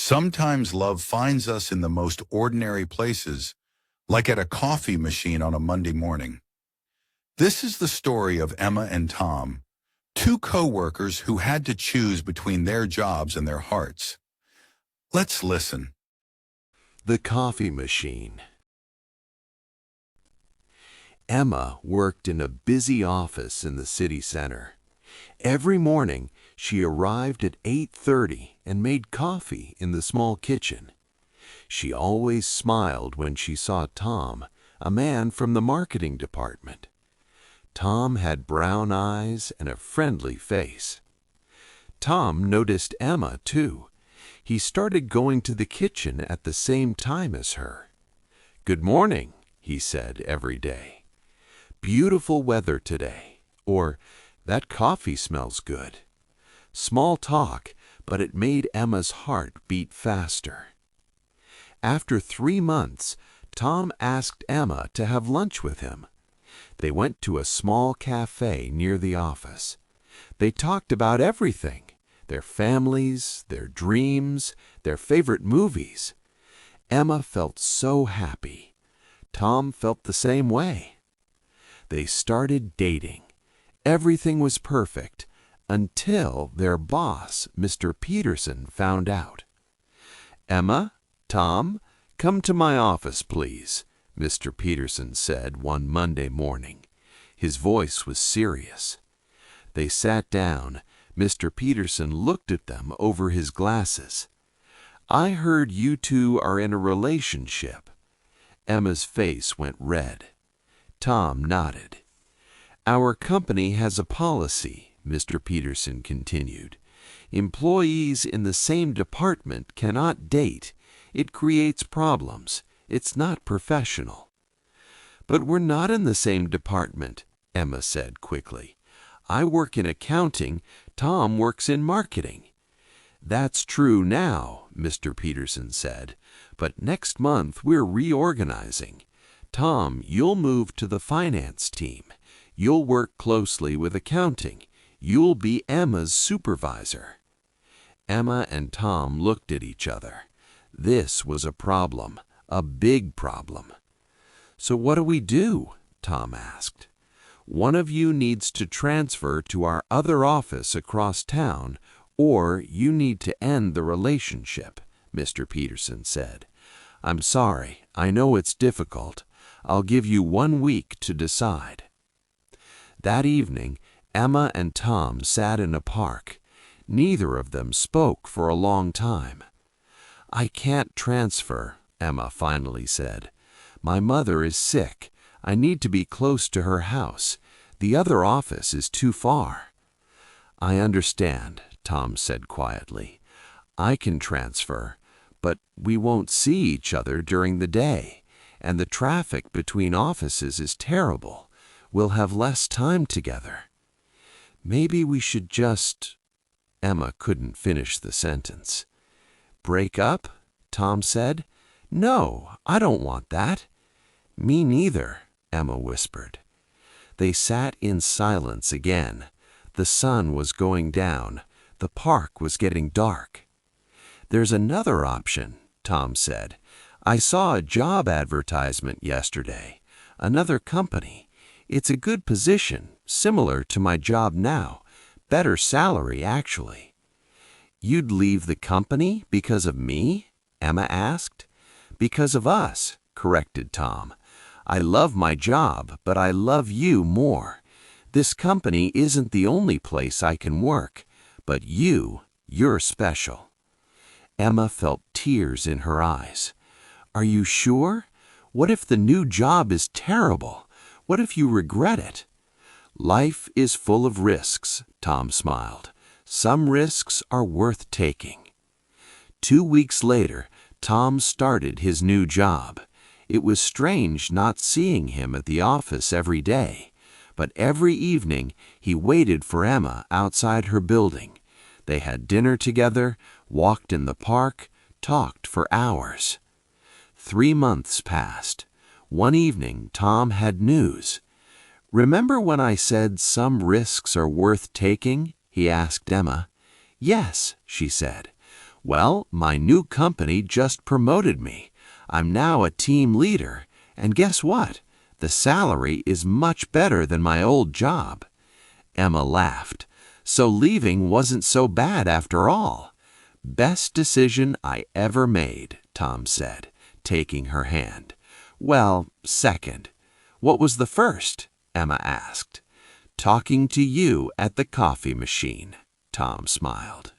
Sometimes love finds us in the most ordinary places, like at a coffee machine on a Monday morning. This is the story of Emma and Tom, two co-workers who had to choose between their jobs and their hearts. Let's listen. The coffee machine. Emma worked in a busy office in the city center. Every morning, she arrived at 8:30 and made coffee in the small kitchen. She always smiled when she saw Tom, a man from the marketing department. Tom had brown eyes and a friendly face. Tom noticed Emma, too. He started going to the kitchen at the same time as her. "Good morning," he said every day. "Beautiful weather today," or "That coffee smells good." Small talk, but it made Emma's heart beat faster. After 3 months, Tom asked Emma to have lunch with him. They went to a small cafe near the office. They talked about everything: their families, their dreams, their favorite movies. Emma felt so happy. Tom felt the same way. They started dating. Everything was perfect until their boss, Mr. Peterson, found out. "Emma, Tom, come to my office, please," Mr. Peterson said one Monday morning. His voice was serious. They sat down. Mr. Peterson looked at them over his glasses. "I heard you two are in a relationship." Emma's face went red. Tom nodded. "Our company has a policy," Mr. Peterson continued. "Employees in the same department cannot date. It creates problems. It's not professional." "But we're not in the same department," Emma said quickly. "I work in accounting. Tom works in marketing." "That's true now," Mr. Peterson said. "But next month we're reorganizing. Tom, you'll move to the finance team. You'll work closely with accounting. You'll be Emma's supervisor." Emma and Tom looked at each other. This was a problem, a big problem. "So what do we do?" Tom asked. "One of you needs to transfer to our other office across town, or you need to end the relationship," Mr. Peterson said. "I'm sorry, I know it's difficult. I'll give you 1 week to decide." That evening, Emma and Tom sat in a park. Neither of them spoke for a long time. "I can't transfer," Emma finally said. "My mother is sick. I need to be close to her house. The other office is too far." "I understand," Tom said quietly. "I can transfer, but we won't see each other during the day, and the traffic between offices is terrible. We'll have less time together." "Maybe we should just—" Emma couldn't finish the sentence. "Break up?" Tom said. "No, I don't want that." "Me neither," Emma whispered. They sat in silence again. The sun was going down. The park was getting dark. "There's another option," Tom said. "I saw a job advertisement yesterday. Another company. It's a good position, similar to my job now. Better salary, actually." "You'd leave the company because of me?" Emma asked. "Because of us," corrected Tom. "I love my job, but I love you more. This company isn't the only place I can work, but you're special." Emma felt tears in her eyes. "Are you sure? What if the new job is terrible? What if you regret it?" "Life is full of risks," Tom smiled. "Some risks are worth taking." 2 weeks later, Tom started his new job. It was strange not seeing him at the office every day, but every evening he waited for Emma outside her building. They had dinner together, walked in the park, talked for hours. 3 months passed. One evening, Tom had news. "Remember when I said some risks are worth taking?" he asked Emma. "Yes," she said. Well, my new company just promoted me. I'm now a team leader, and guess what? The salary is much better than my old job." Emma laughed. So leaving wasn't so bad after all. "Best decision I ever made," Tom said, taking her hand. "Well, second." "What was the first?" Emma asked. "Talking to you at the coffee machine," Tom smiled.